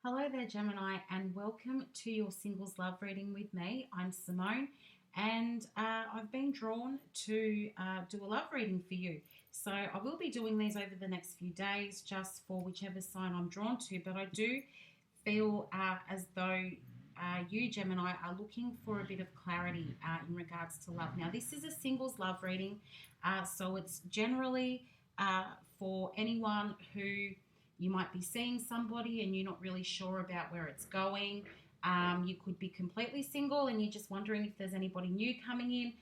Hello there, Gemini, and welcome to your singles love reading with me. I'm Simone, and I've been drawn to do a love reading for you. So I will be doing these over the next few days just for whichever sign I'm drawn to, but I do feel as though you, Gemini, are looking for a bit of clarity in regards to love. Now, this is a singles love reading, so it's generally for anyone who you might be seeing somebody and you're not really sure about where it's going. You could be completely single and you're just wondering if there's anybody new coming in,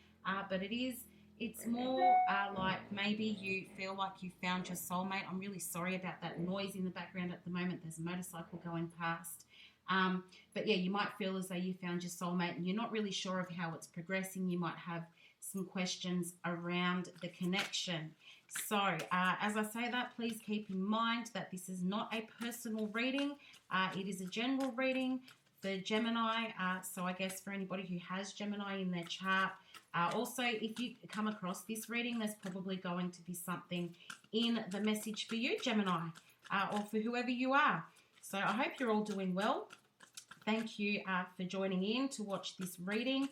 but it's more like maybe you feel like you found your soulmate. I'm really sorry about that noise in the background at the moment. There's a motorcycle going past. But yeah, you might feel as though you found your soulmate and you're not really sure of how it's progressing. You might have some questions around the connection. So as I say that, please keep in mind that this is not a personal reading. It is a general reading for Gemini. So I guess for anybody who has Gemini in their chart. Also, if you come across this reading, there's probably going to be something in the message for you, Gemini, or for whoever you are. So I hope you're all doing well. Thank you for joining in to watch this reading.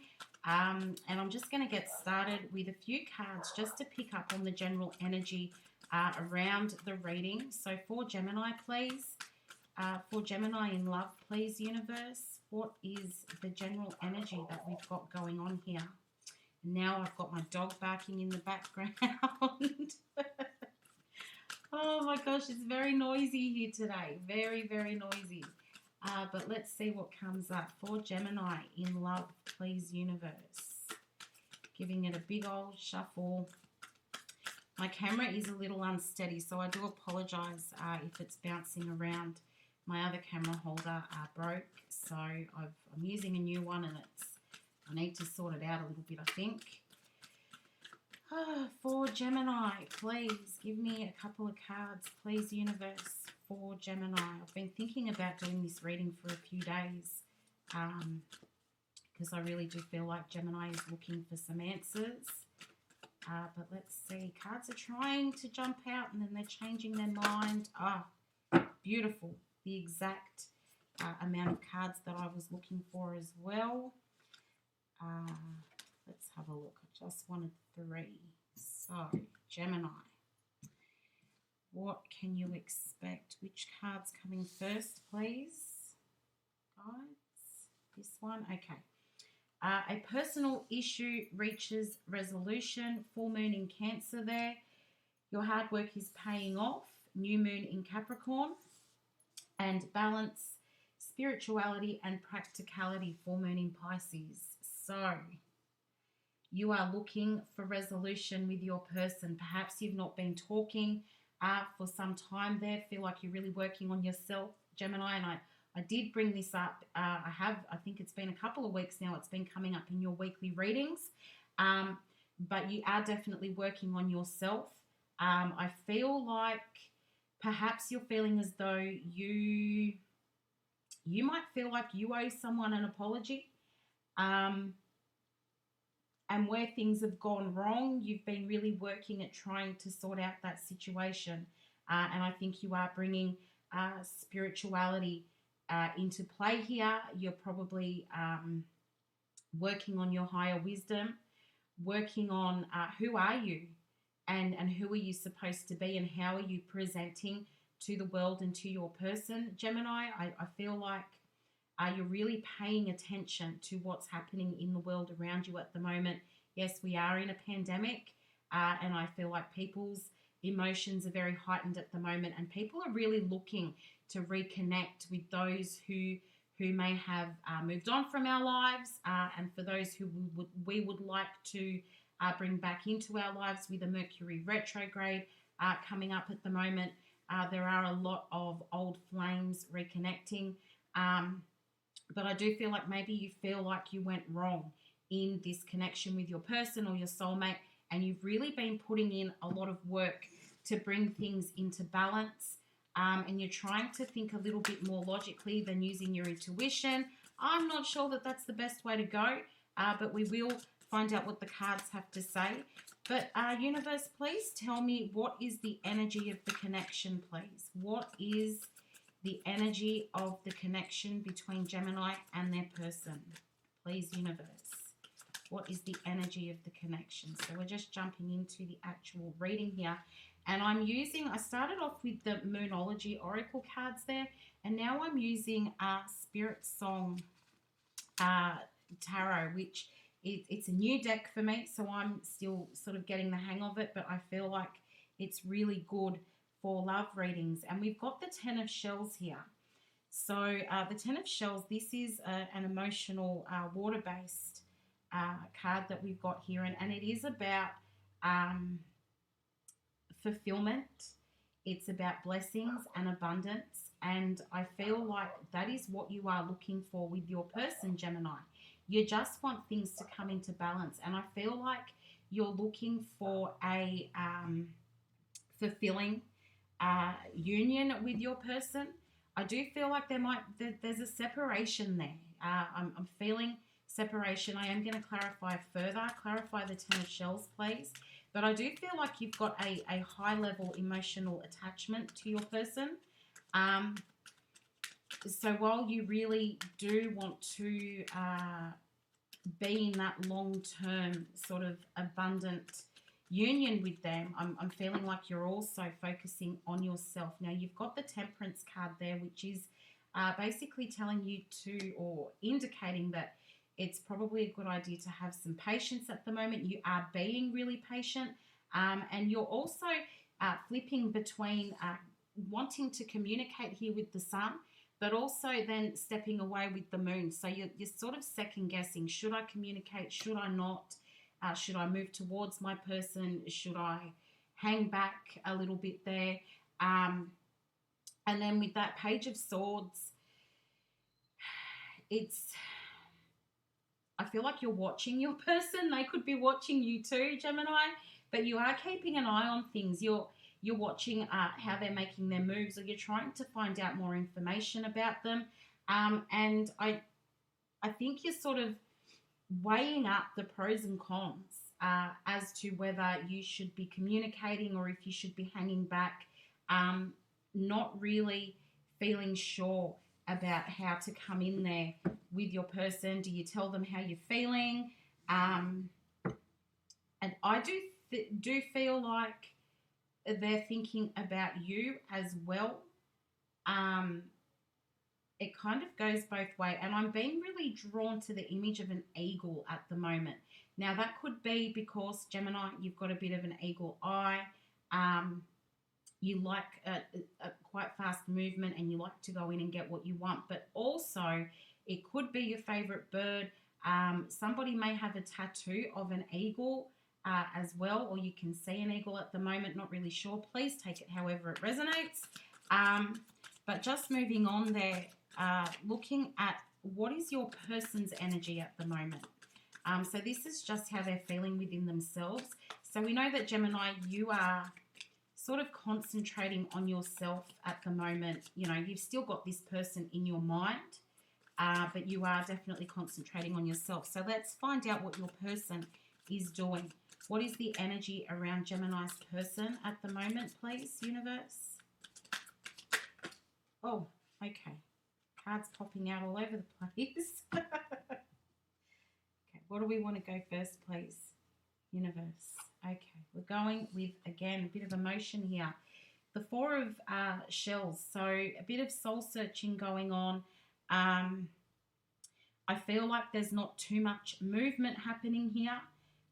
And I'm just going to get started with a few cards just to pick up on the general energy around the reading. So for Gemini, please. For Gemini in love, please, universe. What is the general energy that we've got going on here? And now I've got my dog barking in the background. Oh my gosh, it's very noisy here today. Very, very noisy. But let's see what comes up for Gemini in love, please, universe. Giving it a big old shuffle. My camera is a little unsteady, so I do apologize if it's bouncing around. My other camera holder broke, so I'm using a new one, and I need to sort it out a little bit, I think. For Gemini, please give me a couple of cards, please, universe, for Gemini. I've been thinking about doing this reading for a few days because I really do feel like Gemini is looking for some answers. But let's see. Cards are trying to jump out and then they're changing their mind. Beautiful. The exact amount of cards that I was looking for as well. Let's have a look. I just wanted 3. So, Gemini. What can you expect? Which card's coming first, please? Guides. This one? Okay. A personal issue reaches resolution. Full moon in Cancer there. Your hard work is paying off. New moon in Capricorn. And balance, spirituality and practicality. Full moon in Pisces. So, you are looking for resolution with your person. Perhaps you've not been talking for some time there. Feel like you're really working on yourself, Gemini. And I did bring this up. I think it's been a couple of weeks now. It's been coming up in your weekly readings. But you are definitely working on yourself. I feel like perhaps you're feeling as though you might feel like you owe someone an apology. And where things have gone wrong, you've been really working at trying to sort out that situation. And I think you are bringing spirituality into play here. You're probably working on your higher wisdom, working on who are you and who are you supposed to be and how are you presenting to the world and to your person, Gemini. I feel like you're really paying attention to what's happening in the world around you at the moment. Yes, we are in a pandemic, and I feel like people's emotions are very heightened at the moment, and people are really looking to reconnect with those who may have moved on from our lives, and for those who we would like to bring back into our lives with a Mercury retrograde coming up at the moment. There are a lot of old flames reconnecting. But I do feel like maybe you feel like you went wrong in this connection with your person or your soulmate, and you've really been putting in a lot of work to bring things into balance, and you're trying to think a little bit more logically than using your intuition. I'm not sure that that's the best way to go, but we will find out what the cards have to say. But universe, please tell me, what is the energy of the connection, please? What is the energy of the connection between Gemini and their person? Please, universe. What is the energy of the connection? So we're just jumping into the actual reading here. And I started off with the Moonology Oracle cards there. And now I'm using Spirit Song Tarot, which it's a new deck for me. So I'm still sort of getting the hang of it. But I feel like it's really good for love readings. And we've got the Ten of Shells here. So the Ten of Shells, this is an emotional water-based card that we've got here. And it is about fulfillment. It's about blessings and abundance. And I feel like that is what you are looking for with your person, Gemini. You just want things to come into balance. And I feel like you're looking for a fulfilling union with your person. I do feel like there's a separation there. I'm feeling separation. I am going to clarify further. Clarify the Ten of Shells, please. But I do feel like you've got a high-level emotional attachment to your person. So while you really do want to be in that long-term sort of abundant union with them, I'm feeling like you're also focusing on yourself. Now, you've got the Temperance card there, which is basically telling you to, or indicating that it's probably a good idea to have some patience at the moment. You are being really patient, and you're also flipping between wanting to communicate here with the Sun, but also then stepping away with the Moon. So you're sort of second guessing. Should I communicate? Should I not? Should I move towards my person? Should I hang back a little bit there? And then with that Page of Swords, I feel like you're watching your person. They could be watching you too, Gemini, but you are keeping an eye on things. You're watching how they're making their moves, or you're trying to find out more information about them. And I think you're sort of weighing up the pros and cons as to whether you should be communicating or if you should be hanging back, not really feeling sure about how to come in there with your person. Do you tell them how you're feeling? And I do feel like they're thinking about you as well. It kind of goes both ways, and I'm being really drawn to the image of an eagle at the moment. Now, that could be because, Gemini, you've got a bit of an eagle eye. You like a quite fast movement, and you like to go in and get what you want, but also it could be your favorite bird. Somebody may have a tattoo of an eagle as well, or you can see an eagle at the moment, not really sure. Please take it however it resonates. But just moving on there, looking at what is your person's energy at the moment. So this is just how they're feeling within themselves. So we know that, Gemini, you are sort of concentrating on yourself at the moment. You know, you've still got this person in your mind, but you are definitely concentrating on yourself. So let's find out what your person is doing. What is the energy around Gemini's person at the moment, please, universe? Oh, okay. Cards popping out all over the place. Okay, what do we want to go first, please, universe? Okay, we're going with, again, a bit of emotion here. The Four of Shells, so a bit of soul searching going on. I feel like there's not too much movement happening here.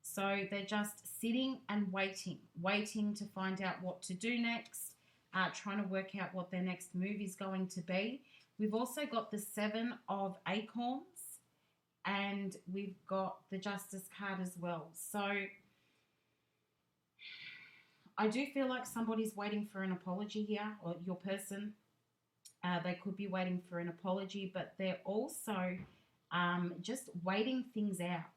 So they're just sitting and waiting to find out what to do next, trying to work out what their next move is going to be. We've also got the Seven of Acorns, and we've got the Justice card as well. So I do feel like somebody's waiting for an apology here, or your person. They could be waiting for an apology, but they're also just waiting things out.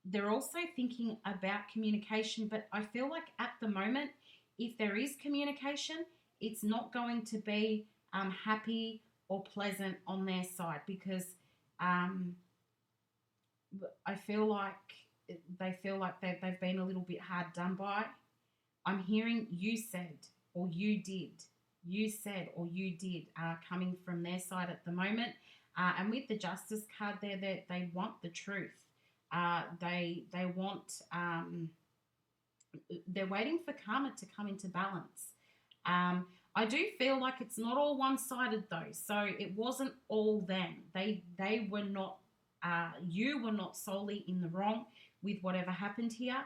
They're also thinking about communication, but I feel like at the moment, if there is communication, it's not going to be happy or pleasant on their side, because I feel like they feel like they've been a little bit hard done by. I'm hearing you said or you did. you said or you did coming from their side at the moment. And with the Justice card there, they want the truth. They want, they're waiting for karma to come into balance. I do feel like it's not all one-sided though. So it wasn't all them. They were not, you were not solely in the wrong with whatever happened here.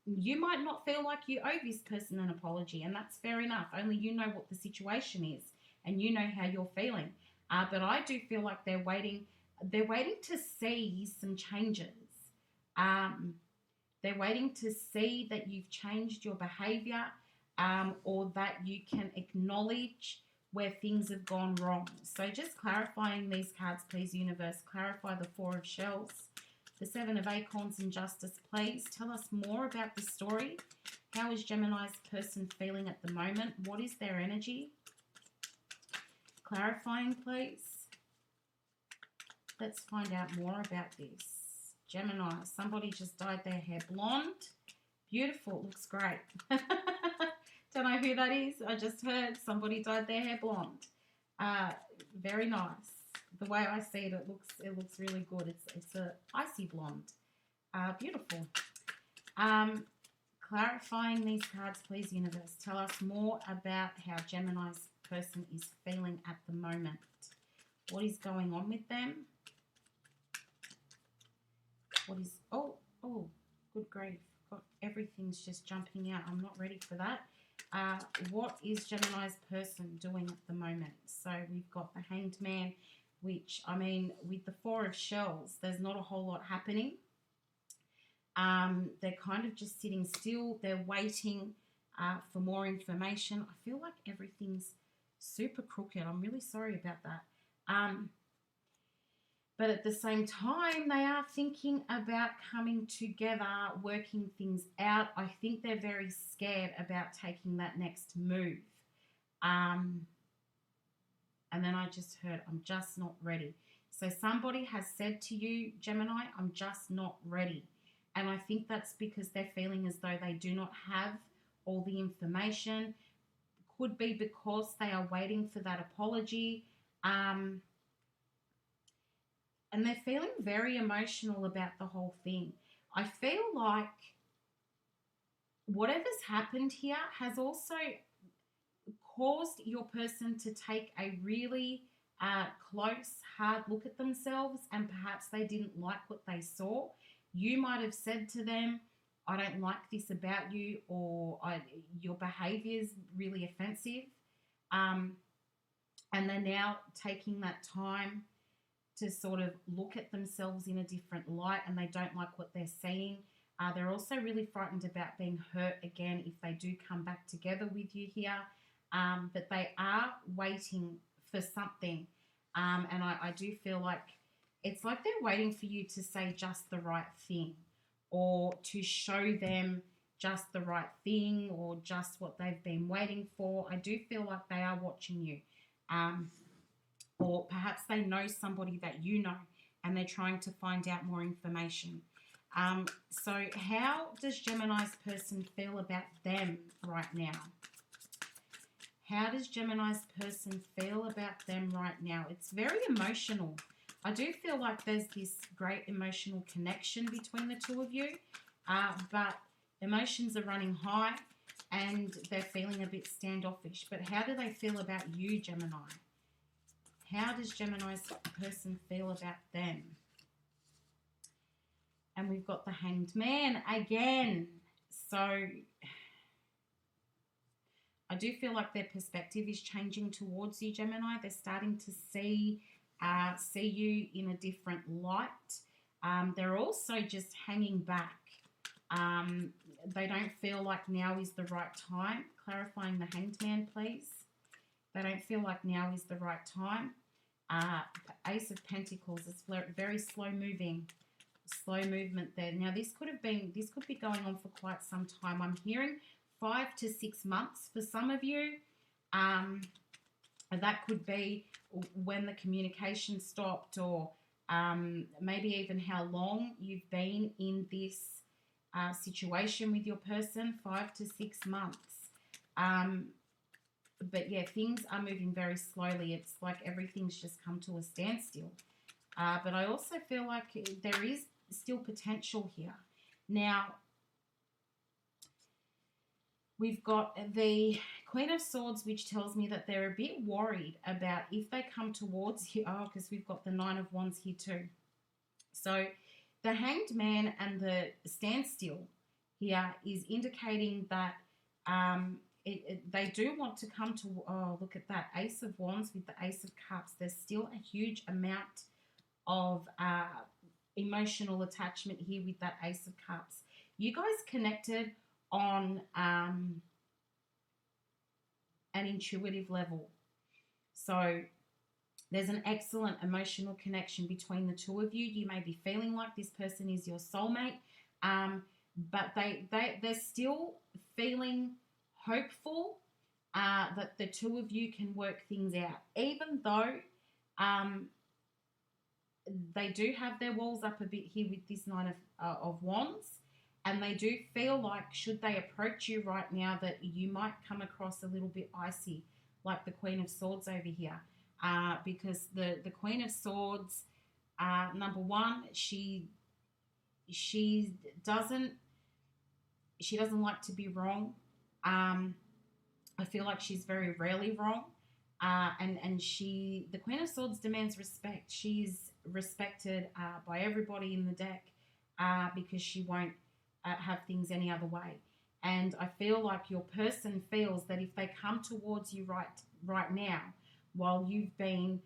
You might not feel like you owe this person an apology, and that's fair enough. Only you know what the situation is and you know how you're feeling. But I do feel like they're waiting to see some changes. They're waiting to see that you've changed your behavior, or that you can acknowledge where things have gone wrong. So just clarifying these cards, please, universe. Clarify the Four of Shells, the Seven of Acorns, and Justice, please. Tell us more about the story. How is Gemini's person feeling at the moment? What is their energy? Clarifying, please. Let's find out more about this. Gemini, somebody just dyed their hair blonde. Beautiful, looks great. Don't know who that is. I just heard somebody dyed their hair blonde. Very nice. The way I see it, it looks really good. It's a icy blonde. Beautiful. Clarifying these cards, please, universe. Tell us more about how Gemini's person is feeling at the moment. What is going on with them? What is, oh, good grief. God, everything's just jumping out. I'm not ready for that. What is Gemini's person doing at the moment? So we've got the Hanged Man, which, I mean, with the Four of Shells, there's not a whole lot happening. They're kind of just sitting still. They're waiting for more information. I feel like everything's super crooked. I'm really sorry about that. But at the same time, they are thinking about coming together, working things out. I think they're very scared about taking that next move. And then I just heard, I'm just not ready. So somebody has said to you, Gemini, I'm just not ready. And I think that's because they're feeling as though they do not have all the information. Could be because they are waiting for that apology. And they're feeling very emotional about the whole thing. I feel like whatever's happened here has also caused your person to take a really close, hard look at themselves, and perhaps they didn't like what they saw. You might have said to them, I don't like this about you, or your behavior is really offensive. And they're now taking that time to sort of look at themselves in a different light, and they don't like what they're seeing. They're also really frightened about being hurt again if they do come back together with you here. But they are waiting for something. And I do feel like it's like they're waiting for you to say just the right thing, or to show them just the right thing, or just what they've been waiting for. I do feel like they are watching you. Or perhaps they know somebody that you know, and they're trying to find out more information. So how does Gemini's person feel about them right now? How does Gemini's person feel about them right now? It's very emotional. I do feel like there's this great emotional connection between the two of you, but emotions are running high and they're feeling a bit standoffish. But how do they feel about you, Gemini? How does Gemini's person feel about them? And we've got the Hanged Man again. So I do feel like their perspective is changing towards you, Gemini. They're starting to see you in a different light. They're also just hanging back. They don't feel like now is the right time. Clarifying the Hanged Man, please. They don't feel like now is the right time. Ace of Pentacles is very slow moving. Slow movement there. Now this could be going on for quite some time. I'm hearing 5 to 6 months for some of you. That could be when the communication stopped, or maybe even how long you've been in this situation with your person. 5 to 6 months. But yeah, things are moving very slowly. It's like everything's just come to a standstill. But I also feel like there is still potential here. Now, we've got the Queen of Swords, which tells me that they're a bit worried about if they come towards you. Oh, because we've got the Nine of Wands here too. So the Hanged Man and the standstill here is indicating that they do want to come to, oh, look at that, Ace of Wands with the Ace of Cups. There's still a huge amount of emotional attachment here with that Ace of Cups. You guys connected on an intuitive level. So there's an excellent emotional connection between the two of you. You may be feeling like this person is your soulmate, but they're still feeling hopeful that the two of you can work things out, even though they do have their walls up a bit here with this Nine of Wands, and they do feel like should they approach you right now that you might come across a little bit icy, like the Queen of Swords over here, because the Queen of Swords, number one, she doesn't like to be wrong. I feel like she's very rarely wrong. And the Queen of Swords demands respect. She's respected by everybody in the deck because she won't have things any other way. And I feel like your person feels that if they come towards you right now, while you've been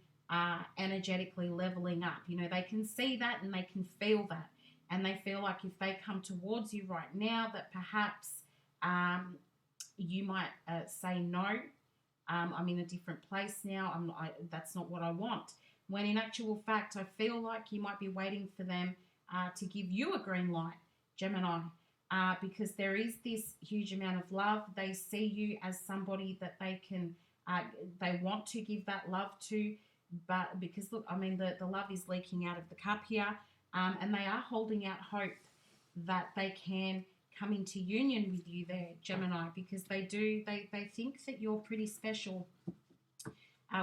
energetically leveling up, you know, they can see that and they can feel that. And they feel like if they come towards you right now, that perhaps you might say no. I'm in a different place now. That's not what I want. When in actual fact, I feel like you might be waiting for them to give you a green light, Gemini, because there is this huge amount of love. They see you as somebody that they can, they want to give that love to, but because look, I mean, the love is leaking out of the cup here, and they are holding out hope that they can come into union with you there, Gemini, because they think that you're pretty special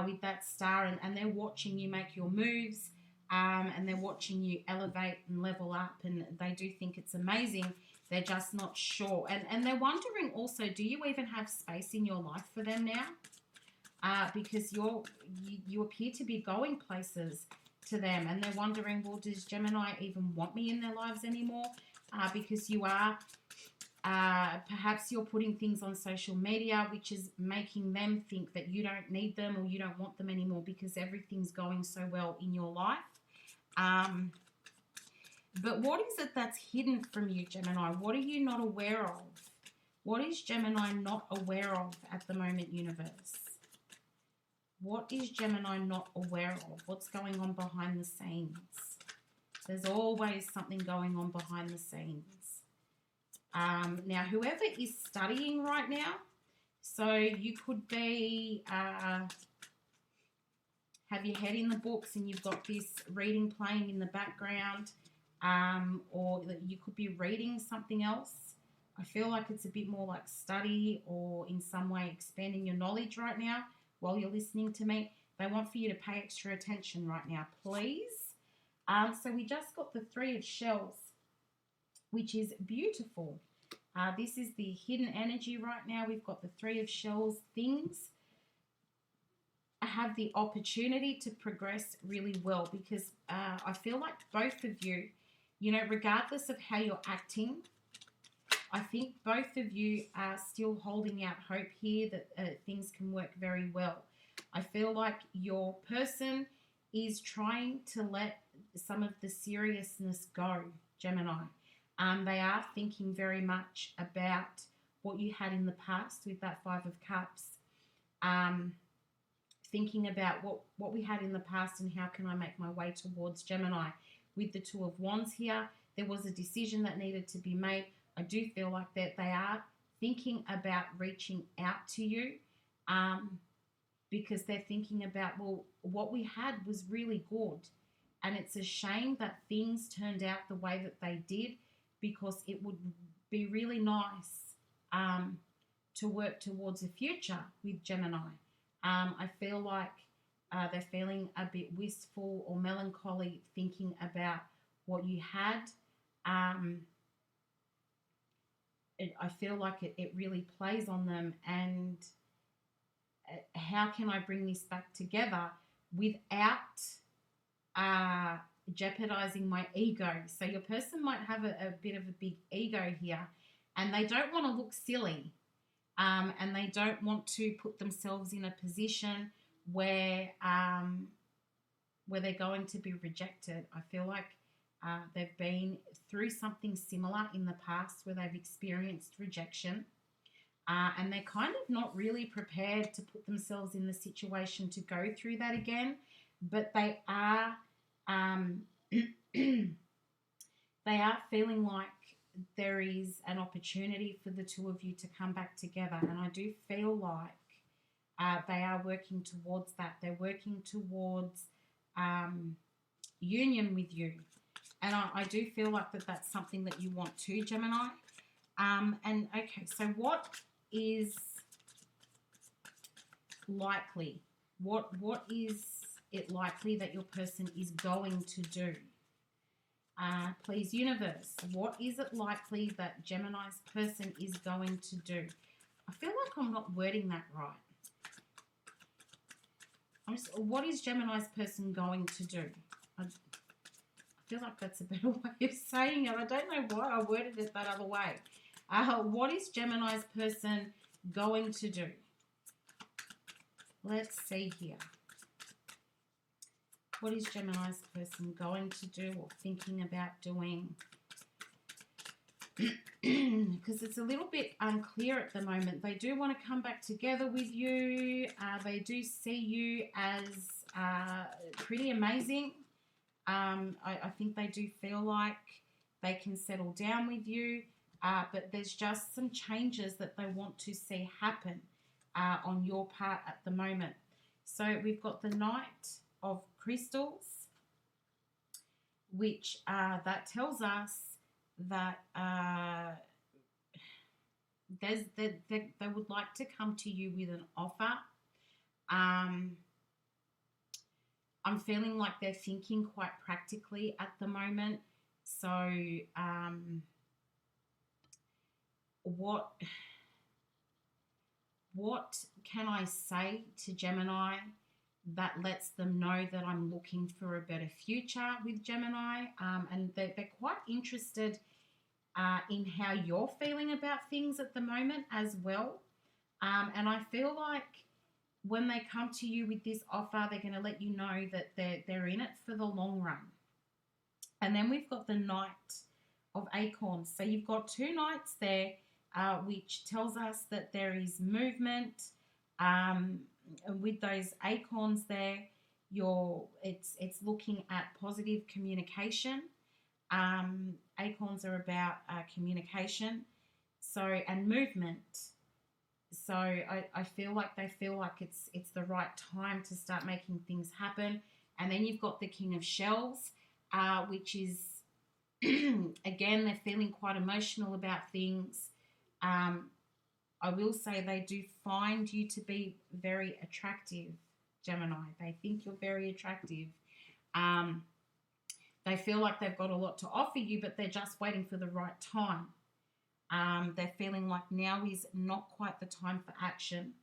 with that star, and they're watching you make your moves, and they're watching you elevate and level up, and they do think it's amazing. They're just not sure, and they're wondering also, do you even have space in your life for them now? Because you appear to be going places to them, and they're wondering, well, does Gemini even want me in their lives anymore? Because you are, perhaps you're putting things on social media, which is making them think that you don't need them or you don't want them anymore because everything's going so well in your life. But what is it that's hidden from you, Gemini? What are you not aware of? What is Gemini not aware of at the moment, universe? What is Gemini not aware of? What's going on behind the scenes? There's always something going on behind the scenes. Now, whoever is studying right now, so you could be, have your head in the books and you've got this reading playing in the background, or you could be reading something else. I feel like it's a bit more like study or in some way expanding your knowledge right now while you're listening to me. They want for you to pay extra attention right now, please. So we just got the Three of Shells, which is beautiful. This is the hidden energy right now. We've got the Three of Shells. Things have the opportunity to progress really well because I feel like both of you, you know, regardless of how you're acting, I think both of you are still holding out hope here that things can work very well. I feel like your person is trying to let some of the seriousness go, Gemini. They are thinking very much about what you had in the past with that Five of Cups. Thinking about what we had in the past and how can I make my way towards Gemini. With the Two of Wands here, there was a decision that needed to be made. I do feel like that they are thinking about reaching out to you because they're thinking about, well, what we had was really good. And it's a shame that things turned out the way that they did because it would be really nice to work towards a future with Gemini. I feel like they're feeling a bit wistful or melancholy, thinking about what you had. I feel like it really plays on them, and how can I bring this back together without jeopardizing my ego? So your person might have a bit of a big ego here, and they don't want to look silly, and they don't want to put themselves in a position where they're going to be rejected. I feel like they've been through something similar in the past where they've experienced rejection, and they're kind of not really prepared to put themselves in the situation to go through that again, but they are they are feeling like there is an opportunity for the two of you to come back together, and I do feel like they are working towards that. They're working towards union with you, and I do feel like that's something that you want too, Gemini. And okay, so what is likely? What is it likely that your person is going to do? Please, universe, what is it likely that Gemini's person is going to do? I feel like I'm not wording that right. What is Gemini's person going to do? I feel like that's a better way of saying it. I don't know why I worded it that other way. What is Gemini's person going to do? Let's see here. What is Gemini's person going to do or thinking about doing? Because it's a little bit unclear at the moment. They do want to come back together with you. They do see you as pretty amazing. I think they do feel like they can settle down with you, but there's just some changes that they want to see happen on your part at the moment. So we've got the Knight of Crystals, which that tells us that they would like to come to you with an offer. I'm feeling like they're thinking quite practically at the moment. So what can I say to Gemini that lets them know that I'm looking for a better future with Gemini? And they're quite interested in how you're feeling about things at the moment as well. And I feel like when they come to you with this offer, they're going to let you know that they're in it for the long run. And then we've got the Knight of Acorns. So you've got two knights there, which tells us that there is movement. With those acorns there, it's looking at positive communication. Acorns are about communication, and movement. So I feel like they feel like it's the right time to start making things happen. And then you've got the King of Shells, which is again, they're feeling quite emotional about things. I will say they do find you to be very attractive, Gemini. They think you're very attractive. They feel like they've got a lot to offer you, but they're just waiting for the right time. They're feeling like now is not quite the time for action,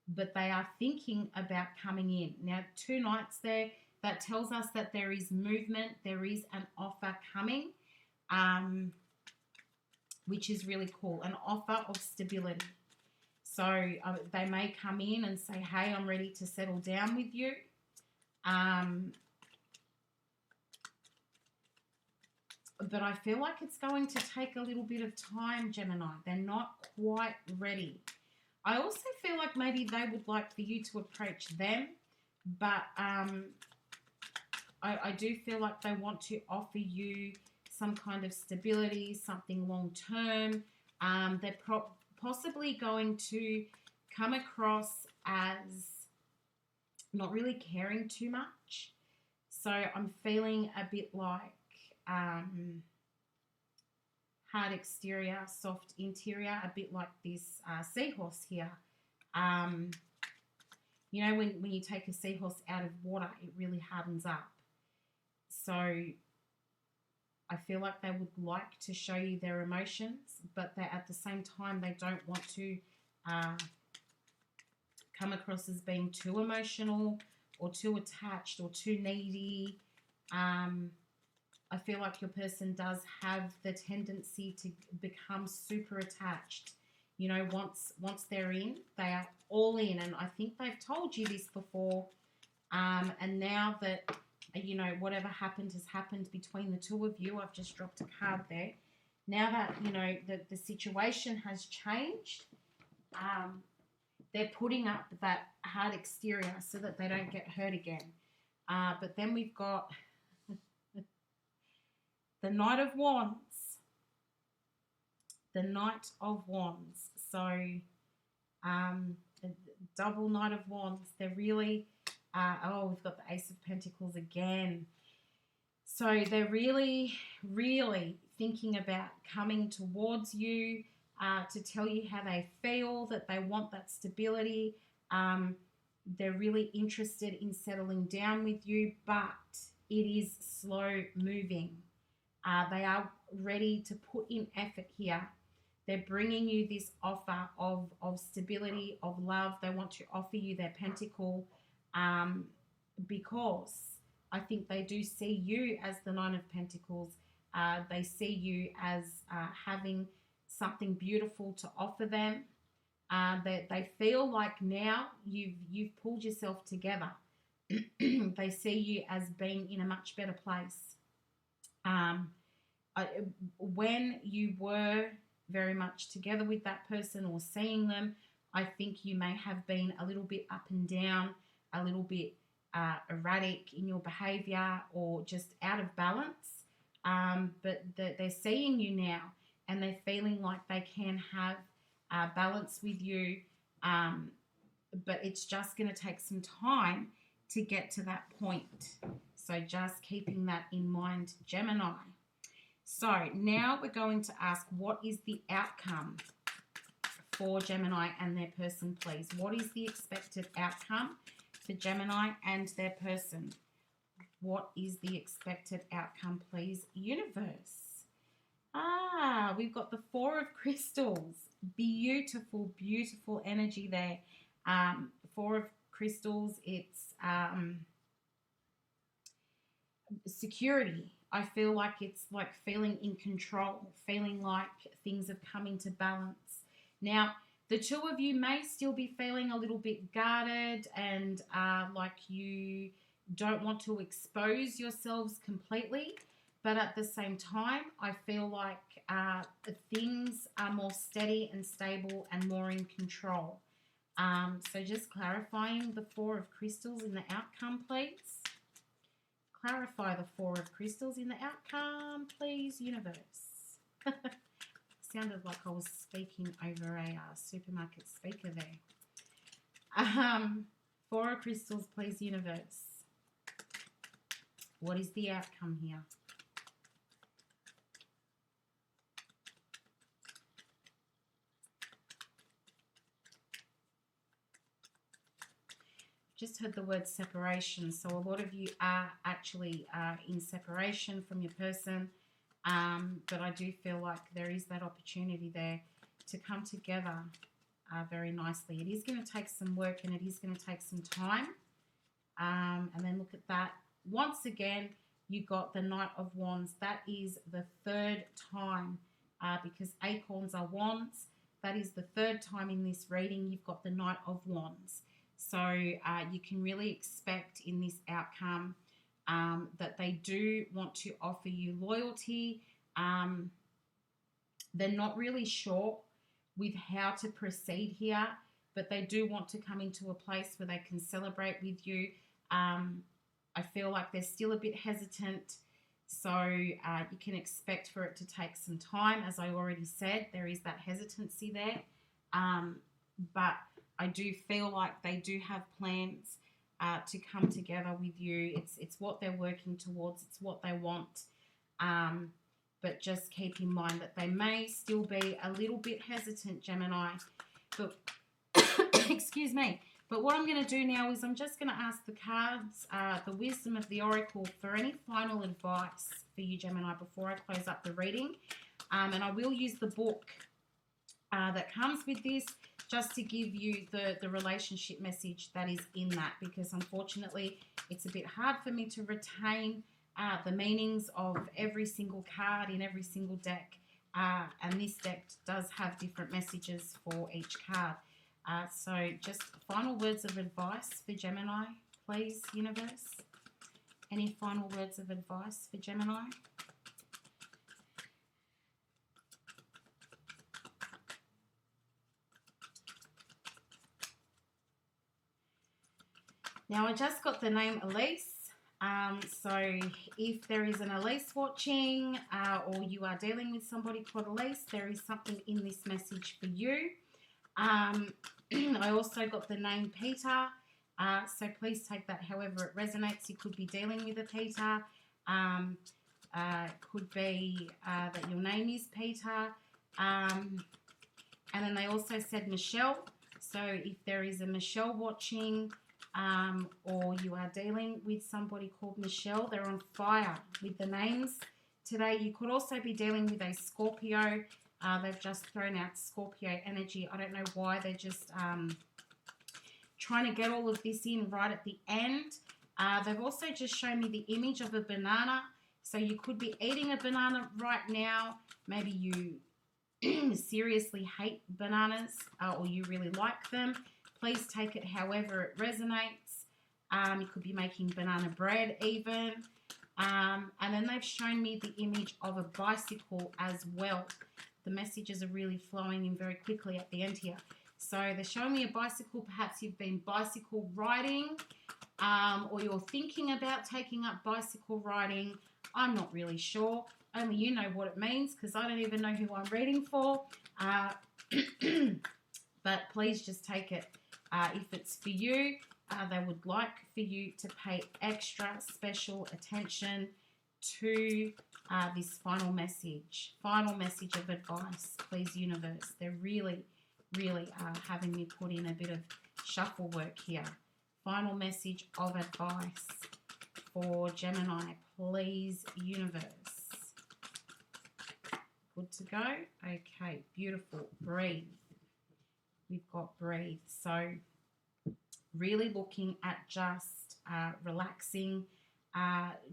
but they are thinking about coming in. Now, two knights there, that tells us that there is movement, there is an offer coming, which is really cool, an offer of stability. So they may come in and say, hey, I'm ready to settle down with you. But I feel like it's going to take a little bit of time, Gemini. They're not quite ready. I also feel like maybe they would like for you to approach them, but I do feel like they want to offer you some kind of stability, something long-term. They're possibly going to come across as not really caring too much. So I'm feeling a bit like, hard exterior, soft interior, a bit like this seahorse here. You know, when you take a seahorse out of water, it really hardens up. So I feel like they would like to show you their emotions, but they, at the same time, they don't want to come across as being too emotional or too attached or too needy. I feel like your person does have the tendency to become super attached. You know, once they're in, they are all in. And I think they've told you this before. And now that, you know, whatever happened has happened between the two of you, I've just dropped a card there. Now that, you know, the situation has changed, they're putting up that hard exterior so that they don't get hurt again. But then we've got the Knight of Wands. The Knight of Wands. So, double Knight of Wands. They're really, we've got the Ace of Pentacles again. So they're really, really thinking about coming towards you to tell you how they feel, that they want that stability. They're really interested in settling down with you, but it is slow moving. They are ready to put in effort here. They're bringing you this offer of stability, of love. They want to offer you their pentacle because I think they do see you as the Nine of Pentacles. They see you as having something beautiful to offer them. They feel like now you've pulled yourself together. They see you as being in a much better place. When you were very much together with that person or seeing them, I think you may have been a little bit up and down, a little bit erratic in your behavior or just out of balance. But they're seeing you now and they're feeling like they can have balance with you. But it's just going to take some time to get to that point. So just keeping that in mind, Gemini. So now we're going to ask, what is the outcome for Gemini and their person, please? What is the expected outcome for Gemini and their person? What is the expected outcome, please, universe? We've got the Four of Crystals. Beautiful, beautiful energy there. Four of Crystals, it's security. I feel like it's like feeling in control, feeling like things have come into balance. Now, the two of you may still be feeling a little bit guarded and like you don't want to expose yourselves completely. But at the same time, I feel like things are more steady and stable and more in control. So just clarifying the Four of Crystals in the outcome, please. Clarify the Four of Crystals in the outcome, please, universe. Sounded like I was speaking over a supermarket speaker there. Four of Crystals, please, universe. What is the outcome here? Just heard the word separation. So a lot of you are actually in separation from your person. But I do feel like there is that opportunity there to come together very nicely. It is going to take some work and it is going to take some time. And then look at that. Once again, you got the Knight of Wands. That is the third time because acorns are wands. That is the third time in this reading you've got the Knight of Wands. So you can really expect in this outcome that they do want to offer you loyalty. They're not really sure with how to proceed here, but they do want to come into a place where they can celebrate with you. I feel like they're still a bit hesitant, so you can expect for it to take some time. As I already said, there is that hesitancy there, but I do feel like they do have plans to come together with you. It's what they're working towards. It's what they want. but just keep in mind that they may still be a little bit hesitant, Gemini. But excuse me. But what I'm going to do now is I'm just going to ask the cards, the wisdom of the oracle, for any final advice for you, Gemini, before I close up the reading. And I will use the book that comes with this just to give you the relationship message that is in that, because unfortunately it's a bit hard for me to retain the meanings of every single card in every single deck. And this deck does have different messages for each card. So just final words of advice for Gemini, please, universe. Any final words of advice for Gemini? Now, I just got the name Elise. So if there is an Elise watching or you are dealing with somebody called Elise, there is something in this message for you. I also got the name Peter, so please take that however it resonates. You could be dealing with a Peter, could be that your name is Peter, and then they also said Michelle. So if there is a Michelle watching, or you are dealing with somebody called Michelle, they're on fire with the names today. You could also be dealing with a Scorpio. They've just thrown out Scorpio energy. I don't know why. They're just trying to get all of this in right at the end. They've also just shown me the image of a banana. So you could be eating a banana right now. Maybe you seriously hate bananas or you really like them. Please take it however it resonates. You could be making banana bread even. And then they've shown me the image of a bicycle as well. The messages are really flowing in very quickly at the end here. So they're showing me a bicycle. Perhaps you've been bicycle riding, or you're thinking about taking up bicycle riding. I'm not really sure. Only you know what it means, because I don't even know who I'm reading for. But please just take it. If it's for you, they would like for you to pay extra special attention to this final message of advice, please, universe. They're really having me put in a bit of shuffle work here. Final message of advice for Gemini, please, universe. Good to go? Okay, beautiful. Breathe. We've got breathe. So really looking at just relaxing,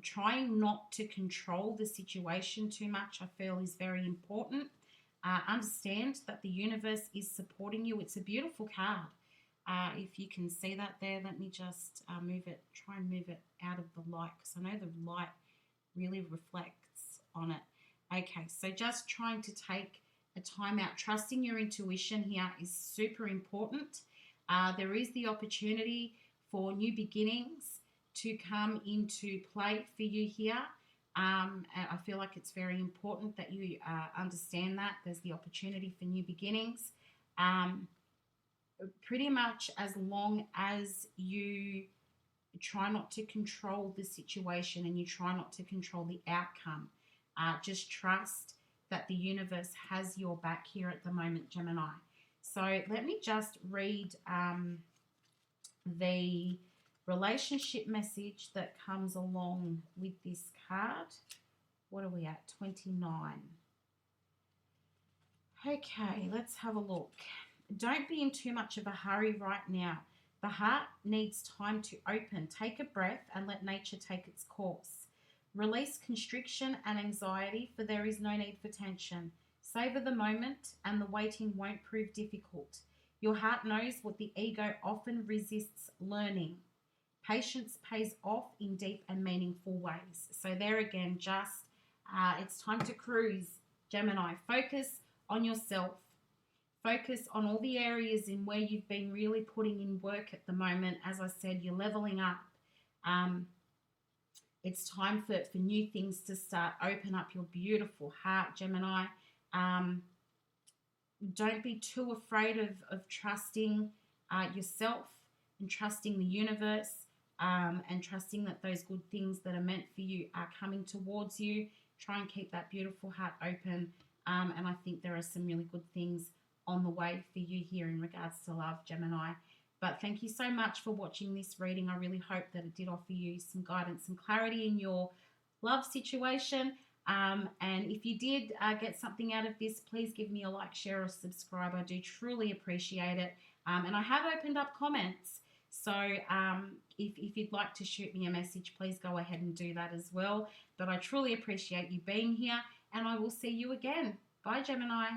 trying not to control the situation too much, I feel is very important. Understand that the universe is supporting you. It's a beautiful card. If you can see that there, let me just try and move it out of the light, because I know the light really reflects on it. Okay, so just trying to take a time out. Trusting your intuition here is super important. There is the opportunity for new beginnings to come into play for you here. And I feel like it's very important that you understand that. There's the opportunity for new beginnings. Pretty much as long as you try not to control the situation and you try not to control the outcome, just trust that the universe has your back here at the moment, Gemini. So let me just read the relationship message that comes along with this card. What are we at? 29. Okay, let's have a look. Don't be in too much of a hurry right now. The heart needs time to open. Take a breath and let nature take its course. Release constriction and anxiety, for there is no need for tension. Savor the moment, and the waiting won't prove difficult. Your heart knows what the ego often resists learning. Patience pays off in deep and meaningful ways. So there again, just it's time to cruise, Gemini. Focus on yourself. Focus on all the areas in where you've been really putting in work at the moment. As I said, you're leveling up. It's time for new things to start. Open up your beautiful heart, Gemini. Don't be too afraid of trusting yourself and trusting the universe, and trusting that those good things that are meant for you are coming towards you. Try and keep that beautiful heart open. And I think there are some really good things on the way for you here in regards to love, Gemini. But thank you so much for watching this reading. I really hope that it did offer you some guidance and clarity in your love situation. And if you did get something out of this, please give me a like, share, or subscribe. I do truly appreciate it. And I have opened up comments. So if you'd like to shoot me a message, please go ahead and do that as well. But I truly appreciate you being here, and I will see you again. Bye, Gemini.